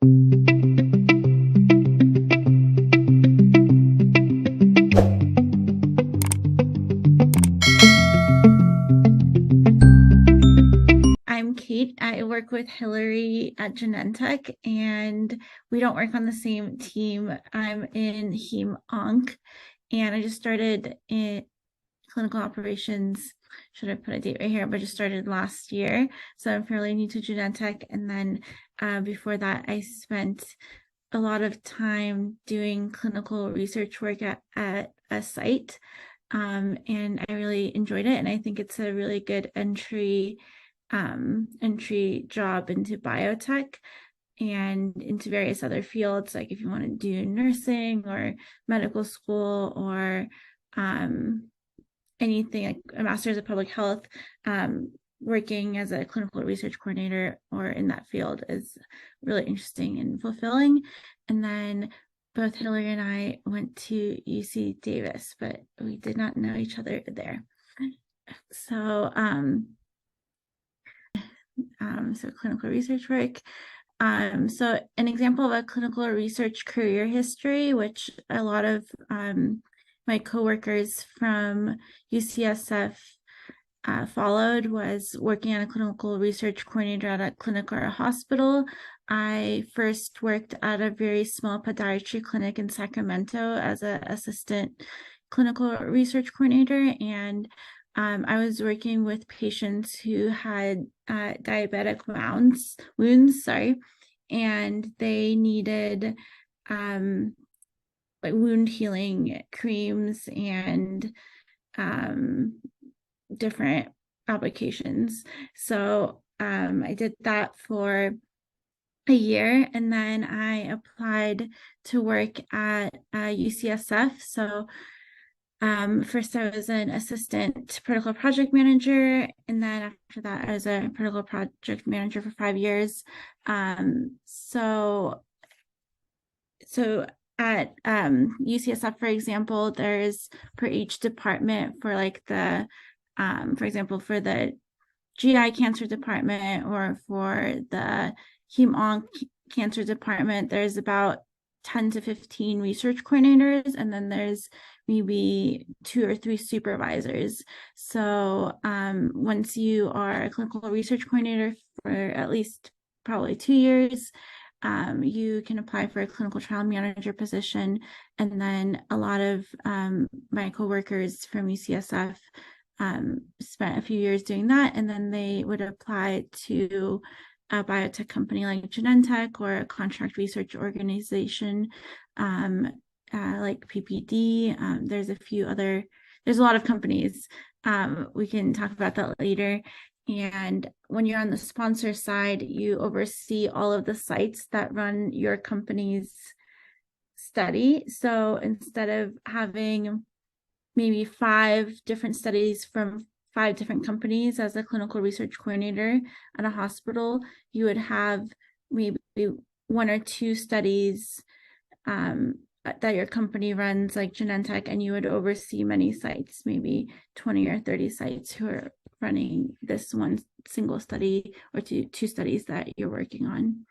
I'm Kate. I work with Hillary at Genentech, and we don't work on the same team. I'm in Heme Onc, and I just started in clinical operations. Should I put a date right here? But I just started last year, so I'm fairly new to Genentech. And then before that, I spent a lot of time doing clinical research work at a site, and I really enjoyed it. And I think it's a really good entry job into biotech and into various other fields, like if you want to do nursing or medical school or anything like a master's of public health. Working as a clinical research coordinator or in that field is really interesting and fulfilling. And then both Hillary and I went to UC Davis, but we did not know each other there. So clinical research work. So an example of a clinical research career history, which a lot of my coworkers from UCSF followed, was working on a clinical research coordinator at a clinic or a hospital. I first worked at a very small podiatry clinic in Sacramento as an assistant clinical research coordinator, and I was working with patients who had diabetic wounds, and they needed like wound healing creams and different applications. So I did that for a year, and then I applied to work at UCSF. So first I was an assistant protocol project manager, and then after that I was a protocol project manager for 5 years. So at UCSF, for example, there's for each department for like the for example, for the GI cancer department or for the Heme-Onc cancer department, there's about 10 to 15 research coordinators, and then there's maybe 2 or 3 supervisors. So once you are a clinical research coordinator for at least probably 2 years, you can apply for a clinical trial manager position. And then a lot of my coworkers from UCSF spent a few years doing that, and then they would apply to a biotech company like Genentech or a contract research organization like PPD. There's a lot of companies. We can talk about that later. And when you're on the sponsor side, you oversee all of the sites that run your company's study. So instead of having maybe 5 different studies from 5 different companies as a clinical research coordinator at a hospital, you would have maybe 1 or 2 studies that your company runs, like Genentech, and you would oversee many sites, maybe 20 or 30 sites who are running this one single study or two studies that you're working on.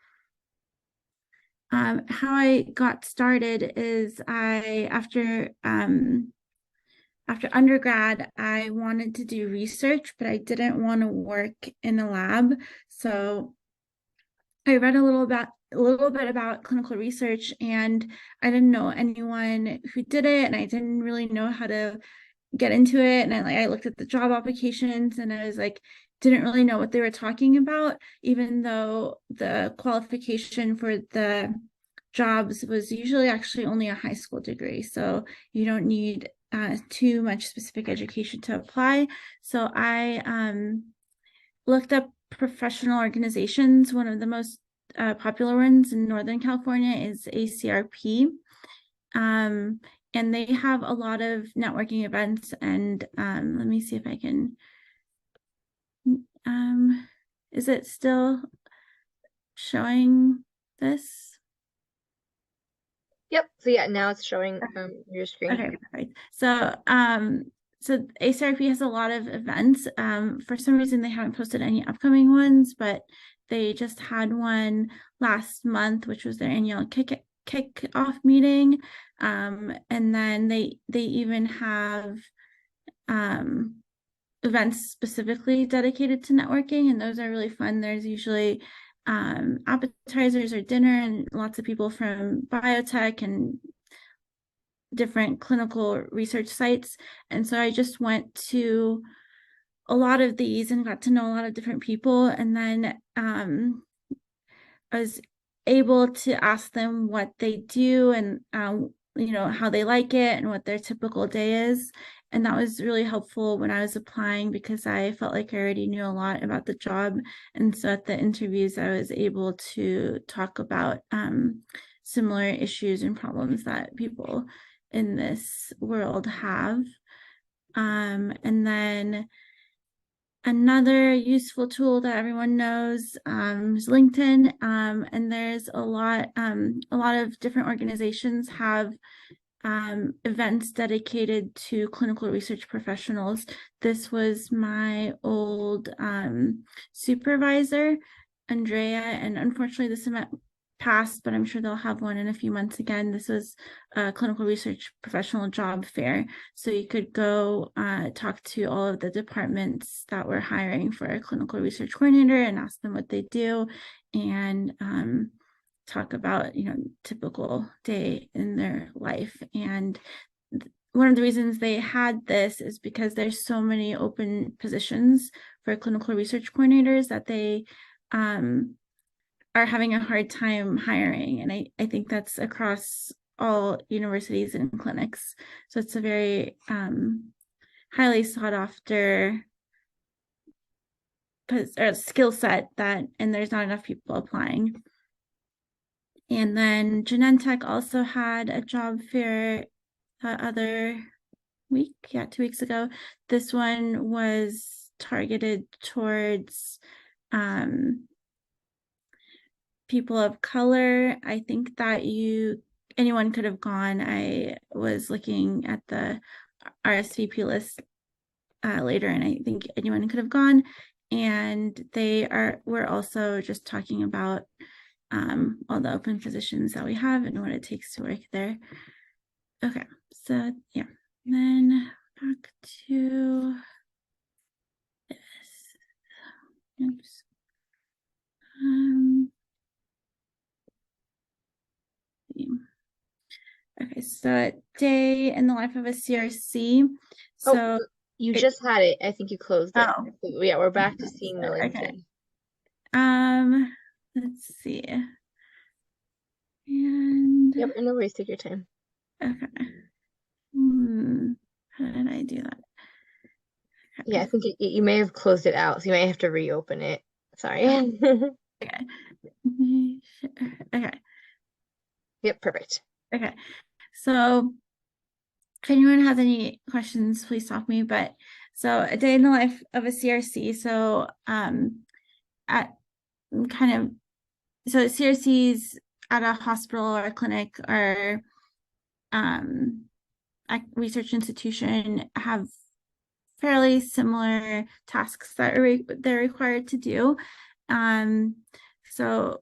How I got started is after undergrad, I wanted to do research, but I didn't want to work in a lab. So I read a little bit about clinical research, and I didn't know anyone who did it, and I didn't really know how to get into it. And I looked at the job applications, and I was like, didn't really know what they were talking about, even though the qualification for the jobs was usually actually only a high school degree. So you don't need too much specific education to apply. So I looked up professional organizations. One of the most popular ones in Northern California is ACRP. And they have a lot of networking events. And let me see if I can, is it still showing this? Yep. So yeah, now it's showing your screen. Okay, perfect. So ACRP has a lot of events. For some reason, they haven't posted any upcoming ones, but they just had one last month, which was their annual kick-off meeting. And then they even have events specifically dedicated to networking, and those are really fun. There's usually appetizers or dinner, and lots of people from biotech and different clinical research sites. And so I just went to a lot of these and got to know a lot of different people. And then I was able to ask them what they do and how they like it and what their typical day is. And that was really helpful when I was applying, because I felt like I already knew a lot about the job. And so at the interviews, I was able to talk about similar issues and problems that people in this world have. And then another useful tool that everyone knows is LinkedIn, and there's a lot of different organizations have events dedicated to clinical research professionals. This was my old supervisor, Andrea, and unfortunately this event passed, but I'm sure they'll have one in a few months again. This was a clinical research professional job fair. So you could go talk to all of the departments that were hiring for a clinical research coordinator and ask them what they do, and talk about, typical day in their life. And one of the reasons they had this is because there's so many open positions for clinical research coordinators that they are having a hard time hiring. And I think that's across all universities and clinics. So it's a very highly sought after skill set and there's not enough people applying. And then Genentech also had a job fair the other week, 2 weeks ago. This one was targeted towards people of color. I think that anyone could have gone. I was looking at the RSVP list later, and I think anyone could have gone. And we're also just talking about all the open positions that we have and what it takes to work there. Okay, so yeah, then back to this. Oops. Okay, so a day in the life of a CRC. So you just had it. I think you closed it. Oh. Yeah, we're back to seeing the LinkedIn. Okay. Let's see. And Yep, no worries, take your time. Okay. How did I do that? Okay. Yeah, I think you may have closed it out, so you may have to reopen it. Sorry. Okay. Okay. Yep, perfect. Okay. So if anyone has any questions, please stop me. But so a day in the life of a CRC. So CRCs at a hospital or a clinic or a research institution have fairly similar tasks that they're required to do. So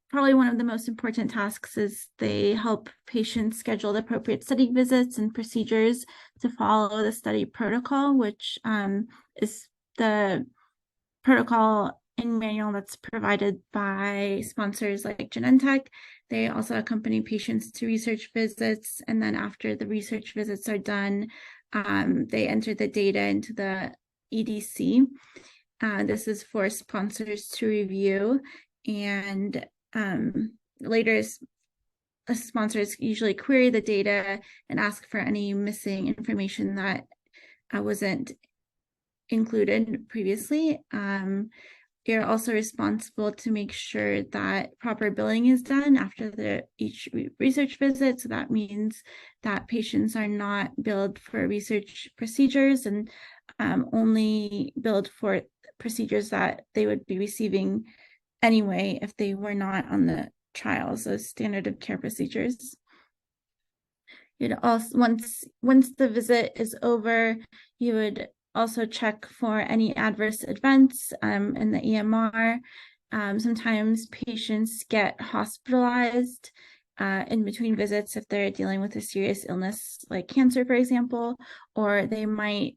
probably one of the most important tasks is they help patients schedule the appropriate study visits and procedures to follow the study protocol, which is the protocol and manual that's provided by sponsors like Genentech. They also accompany patients to research visits, and then after the research visits are done, they enter the data into the EDC. This is for sponsors to review, and later sponsors usually query the data and ask for any missing information that wasn't included previously. You're also responsible to make sure that proper billing is done after each research visit. So that means that patients are not billed for research procedures and only billed for procedures that they would be receiving anyway if they were not on the trials, those standard of care procedures. You'd also, once the visit is over, you would also check for any adverse events in the EMR. Sometimes patients get hospitalized in between visits if they're dealing with a serious illness like cancer, for example, or they might,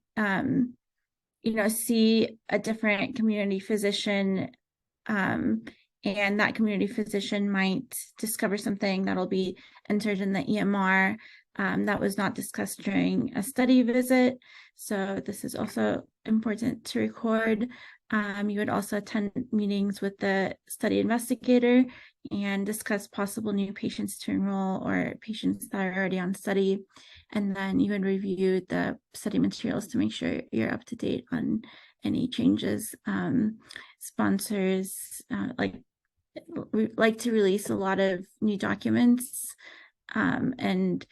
see a different community physician, and that community physician might discover something that'll be entered in the EMR that was not discussed during a study visit. So this is also important to record. You would also attend meetings with the study investigator and discuss possible new patients to enroll or patients that are already on study. And then you would review the study materials to make sure you're up to date on any changes. Sponsors like to release a lot of new documents, and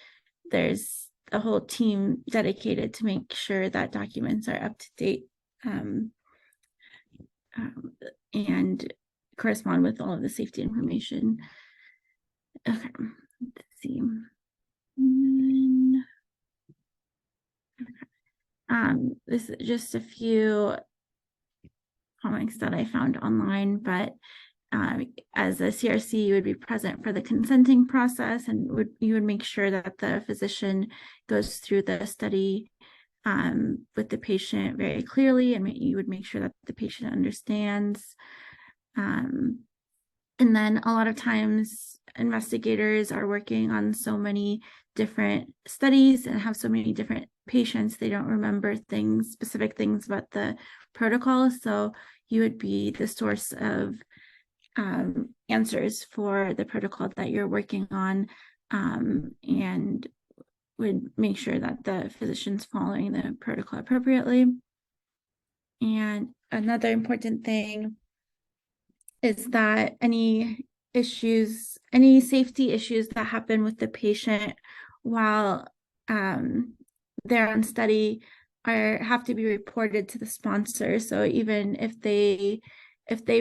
there's a whole team dedicated to make sure that documents are up to date and correspond with all of the safety information. Okay, let's see. This is just a few comics that I found online, but as a CRC, you would be present for the consenting process, and you would make sure that the physician goes through the study with the patient very clearly, and you would make sure that the patient understands. And then a lot of times investigators are working on so many different studies and have so many different patients, they don't remember specific things about the protocol. So you would be the source of answers for the protocol that you're working on, and would make sure that the physician's following the protocol appropriately. And another important thing is that any safety issues that happen with the patient while they're on study have to be reported to the sponsor. So even if they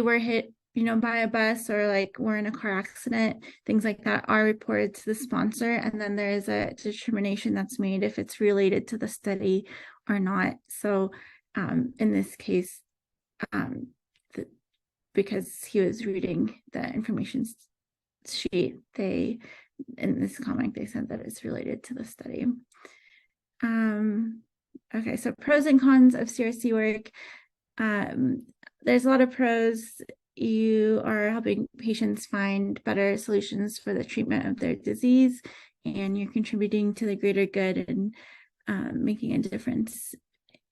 were hit by a bus or like were in a car accident, things like that are reported to the sponsor, and then there is a determination that's made if it's related to the study or not. So in this case, because he was reading the information sheet, in this comic they said that it's related to the study. Okay, so pros and cons of CRC work. There's a lot of pros. You are helping patients find better solutions for the treatment of their disease, and you're contributing to the greater good and making a difference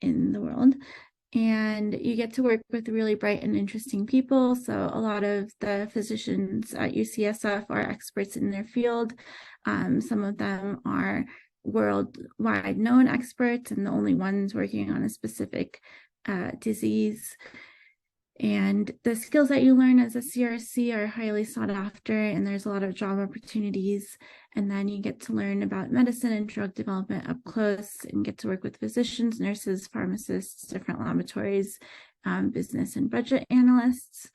in the world. And you get to work with really bright and interesting people. So a lot of the physicians at UCSF are experts in their field. Some of them are worldwide known experts and the only ones working on a specific disease. And the skills that you learn as a CRC are highly sought after, and there's a lot of job opportunities. And then you get to learn about medicine and drug development up close and get to work with physicians, nurses, pharmacists, different laboratories, business and budget analysts.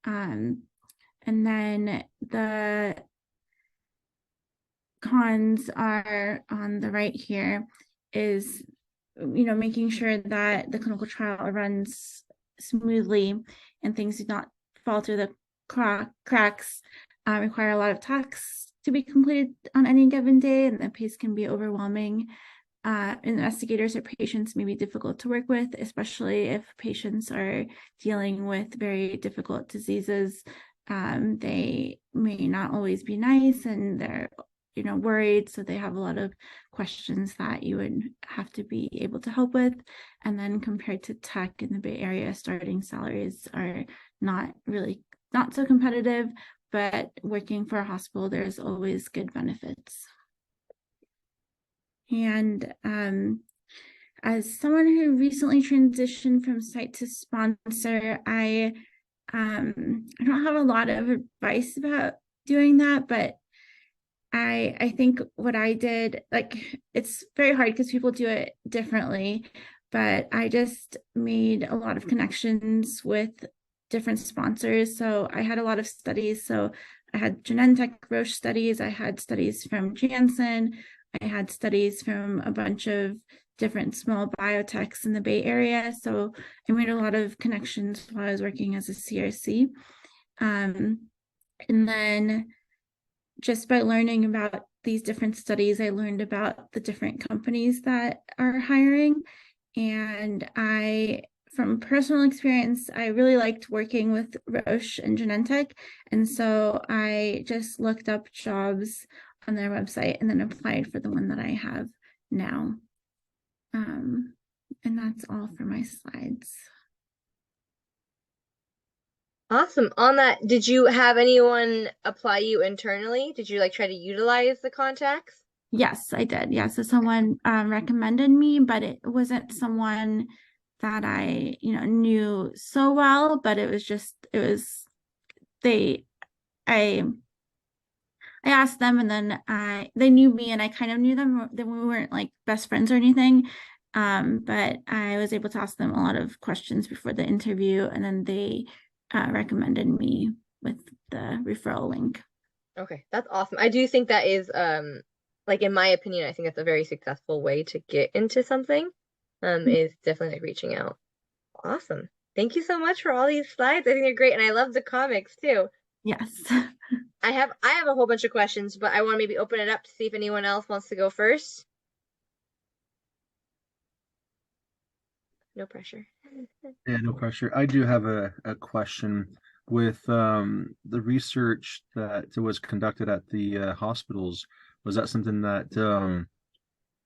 And then the cons are on the right here is, making sure that the clinical trial runs smoothly and things do not fall through the cracks, require a lot of tasks to be completed on any given day, and the pace can be overwhelming. Investigators or patients may be difficult to work with, especially if patients are dealing with very difficult diseases. They may not always be nice, and they're worried, so they have a lot of questions that you would have to be able to help with. And then compared to tech in the Bay Area, starting salaries are not so competitive, but working for a hospital, there's always good benefits. And as someone who recently transitioned from site to sponsor, I don't have a lot of advice about doing that, but I think what I did, it's very hard because people do it differently, but I just made a lot of connections with different sponsors. So I had a lot of studies. So I had Genentech, Roche studies. I had studies from Janssen. I had studies from a bunch of different small biotechs in the Bay Area. So I made a lot of connections while I was working as a CRC. And then just by learning about these different studies, I learned about the different companies that are hiring. And from personal experience, I really liked working with Roche and Genentech. And so I just looked up jobs on their website and then applied for the one that I have now. And that's all for my slides. Awesome. On that, did you have anyone apply you internally? Did you like try to utilize the contacts? Yes, I did. Yeah. So someone recommended me, but it wasn't someone that I, knew so well, but they, I, I asked them and then they knew me and I kind of knew them. Then we weren't like best friends or anything. But I was able to ask them a lot of questions before the interview and then they recommended me with the referral link. Okay, that's awesome. I do think that is like in my opinion, I think that's a very successful way to get into something. Is definitely like reaching out. Awesome. Thank you so much for all these slides. I think they're great and I love the comics too. Yes. I have a whole bunch of questions, but I want to maybe open it up to see if anyone else wants to go first. No pressure. Yeah, no pressure. I do have a question with the research that was conducted at the hospitals. Was that something that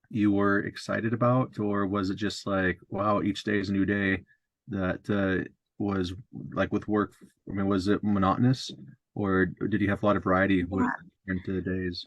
you were excited about, or was it just like, wow, each day is a new day that was like with work? I mean, was it monotonous, or did you have a lot of variety with different days?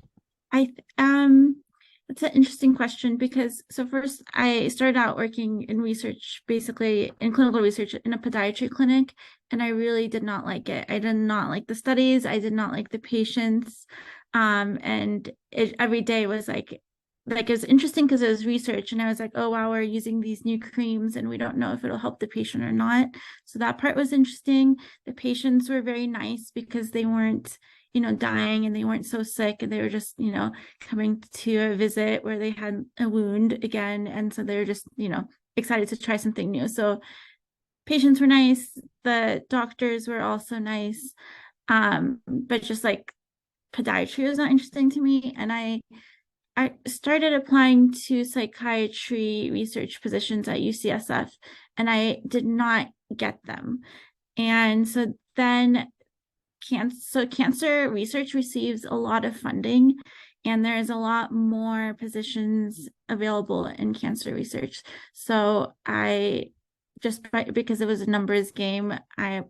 I That's an interesting question because so first I started out working in research, basically in clinical research in a podiatry clinic, and I really did not like it. I did not like the studies. I did not like the patients. And every day was like it was interesting because it was research and I was like, oh wow, we're using these new creams and we don't know if it'll help the patient or not. So that part was interesting. The patients were very nice because they weren't dying and they weren't so sick and they were just, coming to a visit where they had a wound again. And so they were just, excited to try something new. So patients were nice. The doctors were also nice. But just like podiatry was not interesting to me. And I started applying to psychiatry research positions at UCSF and I did not get them. And so then cancer research receives a lot of funding and there's a lot more positions available in cancer research. So I because it was a numbers game, I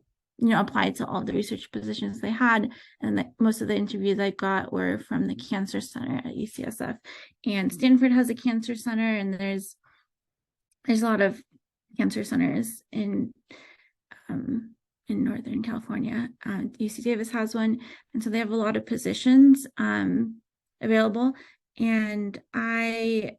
applied to all the research positions they had, and most of the interviews I got were from the cancer center at UCSF. And Stanford has a cancer center, and there's a lot of cancer centers in Northern California. UC Davis has one, and so they have a lot of positions available. And the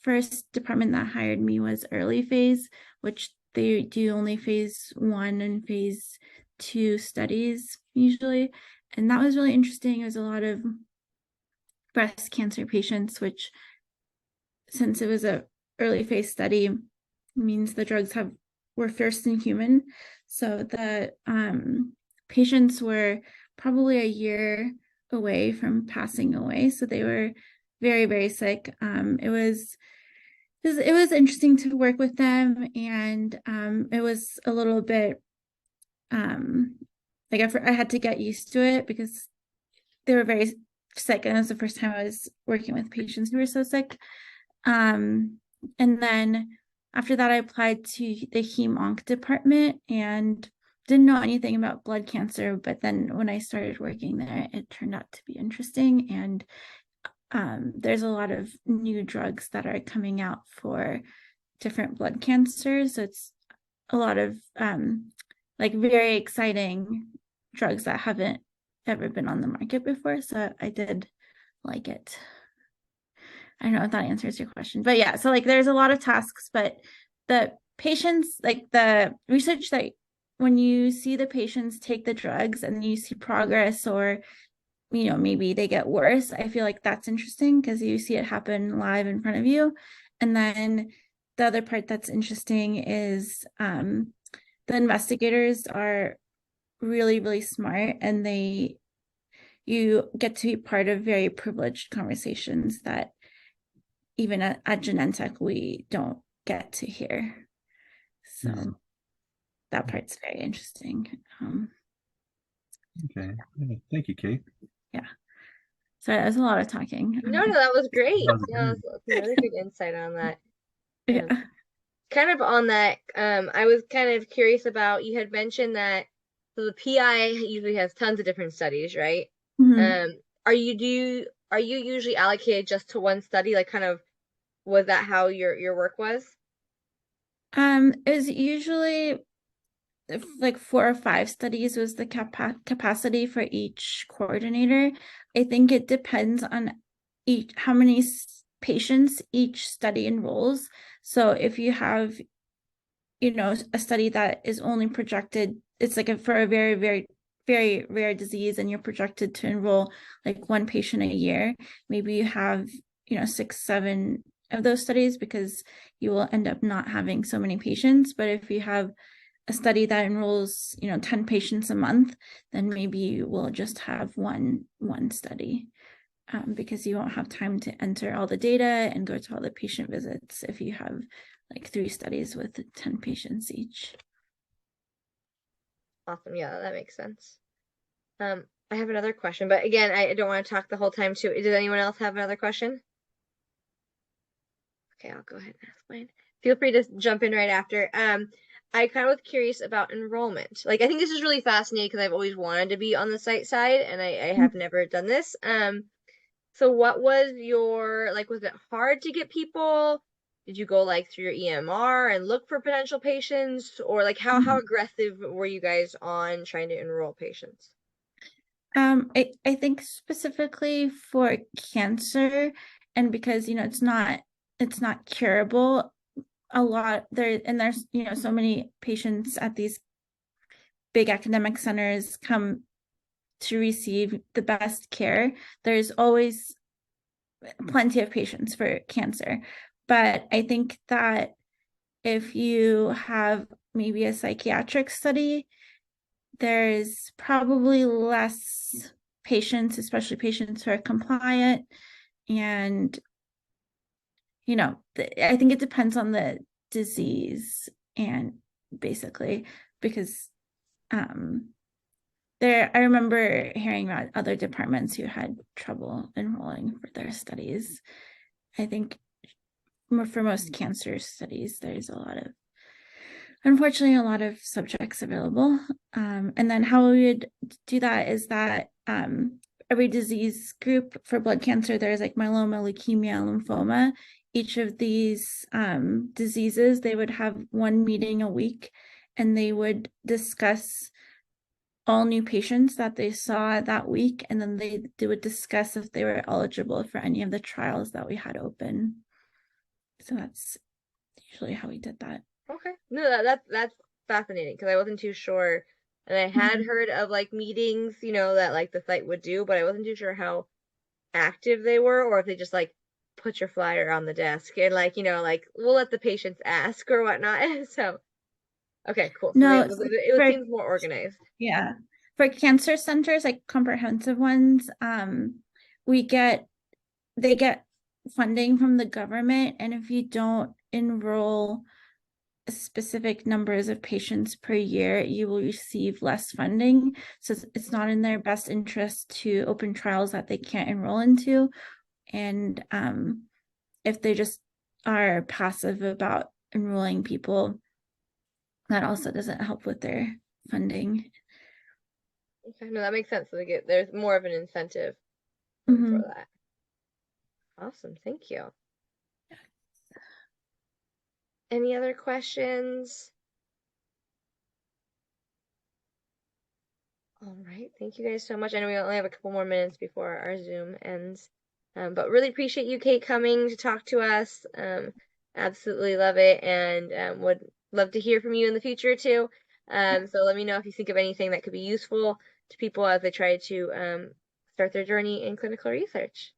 first department that hired me was early phase, which they do only phase 1 and phase 2 studies usually. And that was really interesting. It was a lot of breast cancer patients, which since it was a early phase study means the drugs were first in human. So the patients were probably a year away from passing away. So they were very, very sick. It was interesting to work with them, and it was a little bit like I had to get used to it because they were very sick, and it was the first time I was working with patients who were so sick. And then after that, I applied to the Hem/Onc department and didn't know anything about blood cancer. But then when I started working there, it turned out to be interesting. And there's a lot of new drugs that are coming out for different blood cancers. So it's a lot of like very exciting drugs that haven't ever been on the market before. So I did like it. I don't know if that answers your question, but yeah, so like there's a lot of tasks, but the patients, like the research that when you see the patients take the drugs and you see progress or maybe they get worse. I feel like that's interesting because you see it happen live in front of you. And then the other part that's interesting is the investigators are really, really smart, and you get to be part of very privileged conversations that even at Genentech we don't get to hear. So that part's very interesting. Okay. Yeah, thank you, Kate. Yeah. So that was a lot of talking. No, that was great. That was Yeah, great. that's another good insight on that. Yeah. Kind of on that, I was kind of curious about, you had mentioned that so the PI usually has tons of different studies, right? Mhm. Are you usually allocated just to one study? Like kind of was that how your work was? It was usually like 4 or 5 studies was the capacity for each coordinator. I think it depends on how many patients each study enrolls. So if you have, a study that is only projected, it's like for a very, very, very rare disease, and you're projected to enroll like 1 patient a year, maybe you have, 6, 7 of those studies, because you will end up not having so many patients. But if you have a study that enrolls 10 patients a month, then maybe you will just have one study, because you won't have time to enter all the data and go to all the patient visits if you have like 3 studies with 10 patients each. Awesome. Yeah, that makes sense. I have another question, but again, I don't want to talk the whole time too. Does anyone else have another question? Okay, I'll go ahead and ask mine. Feel free to jump in right after. I kind of was curious about enrollment. Like, I think this is really fascinating because I've always wanted to be on the site side, and I have never done this. So what was was it hard to get people? Did you go like through your EMR and look for potential patients, or like how aggressive were you guys on trying to enroll patients? I think specifically for cancer, and because it's not curable, a lot there's so many patients at these big academic centers come to receive the best care. There's always plenty of patients for cancer, but I think that if you have maybe a psychiatric study, there's probably less patients, especially patients who are compliant. And, I think it depends on the disease, and basically, because I remember hearing about other departments who had trouble enrolling for their studies. I think for most cancer studies, there's unfortunately a lot of subjects available. And then how we would do that is that every disease group for blood cancer, there's like myeloma, leukemia, lymphoma. Each of these diseases, they would have one meeting a week, and they would discuss all new patients that they saw that week, and then they would discuss if they were eligible for any of the trials that we had open. So that's usually how we did that. Okay. No, that's fascinating because I wasn't too sure. And I had heard of like meetings, that like the site would do, but I wasn't too sure how active they were, or if they just like put your flyer on the desk and like, like we'll let the patients ask or whatnot. So, okay, cool. So No, it for seems more organized. yeah, for cancer centers, like comprehensive ones, they get funding from the government, and if you don't enroll specific numbers of patients per year, you will receive less funding. So it's not in their best interest to open trials that they can't enroll into. And if they just are passive about enrolling people, that also doesn't help with their funding. Okay, no, that makes sense. So there's more of an incentive Mhm. for that. Awesome, thank you. Any other questions? All right, thank you guys so much. I know we only have a couple more minutes before our Zoom ends, but really appreciate you, Kate, coming to talk to us. Absolutely love it, and would love to hear from you in the future too. So let me know if you think of anything that could be useful to people as they try to start start their journey in clinical research.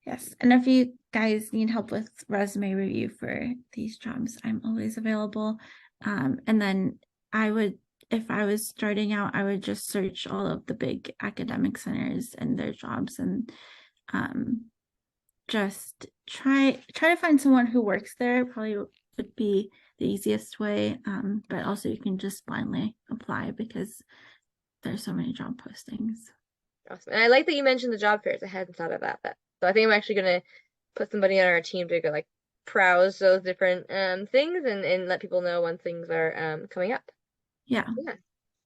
Yes. And if you guys need help with resume review for these jobs, I'm always available. And then if I was starting out, I would just search all of the big academic centers and their jobs and just try to find someone who works there. Probably would be the easiest way. But also you can just blindly apply because there's so many job postings. Awesome. And I like that you mentioned the job fairs. I hadn't thought about that. So I think I'm actually gonna put somebody on our team to go like browse those different things and let people know when things are coming up. Yeah. Yeah.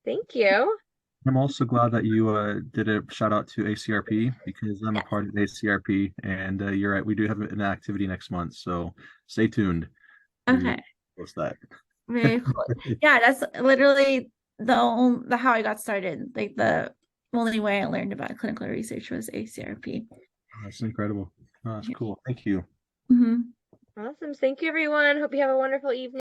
Thank you. I'm also glad that you did a shout out to ACRP because I'm a Yeah. part of ACRP, and you're right. We do have an activity next month, so stay tuned. We will Okay. post that. Very cool. Yeah, that's literally the how I got started. Like the only way I learned about clinical research was ACRP. That's incredible. Oh, that's Yeah. cool. Thank you. Mm-hmm. Awesome. Thank you, everyone. Hope you have a wonderful evening.